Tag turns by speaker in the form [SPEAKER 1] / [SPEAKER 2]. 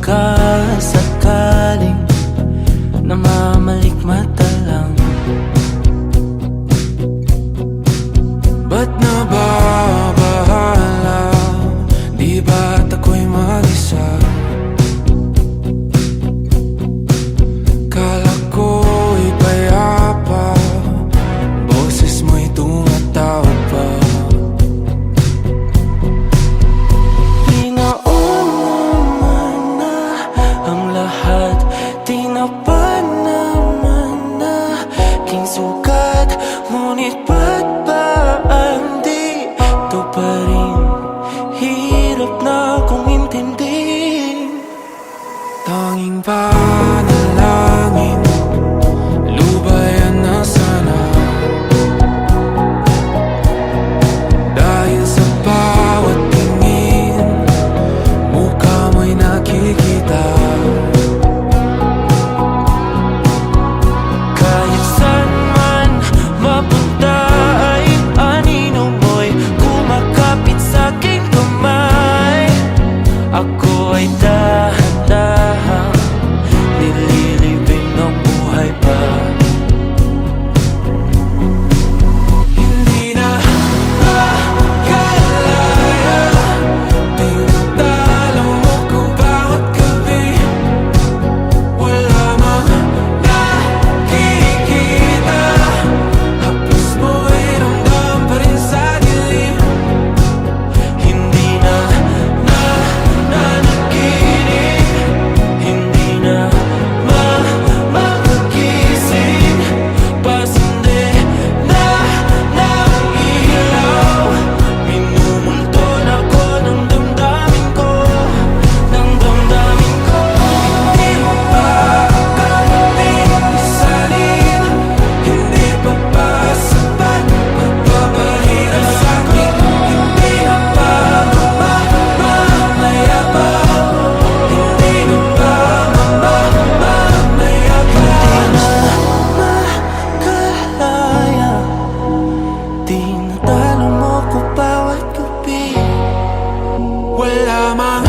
[SPEAKER 1] sakasakaling namamalikmata lang. Ba't nababahala? Di ba't ako'y mag-isa? Kala ko'y payapa, boses mo'y tumatawag pa. Di naman na ang lahat, di na pa naman na king sukat. Ngunit ba't ba di to pa rin? Hirap na kong intindihin. Tanging panalangin, lubayan na sana. Dahil sa bawat tingin, mukha mo'y nakikita. Kahit saan man mapunta ay anino mo'y kumakapit sa'king kamay. Ako ay dahan-dahang nililibing ng buhay pa. Hindi na makalaya, tinatalo mo ko bawat gabi. Wala mang nakikita, hapos mo'y ramdam pa rin sa dilim. Hindi na nanaginip, hindi na makagising. Pasindi na ng ilaw, minumulton ako ng damdamin ko, ng damdamin ko. Hindi mo pa kami isalin, hindi pa ba sapat magpapahirap sa'kin? Hindi na ba mamamayabang? Hindi na ba mamamayabang? Makalaya, tinatalo mo ko bawat gabi. Wala mang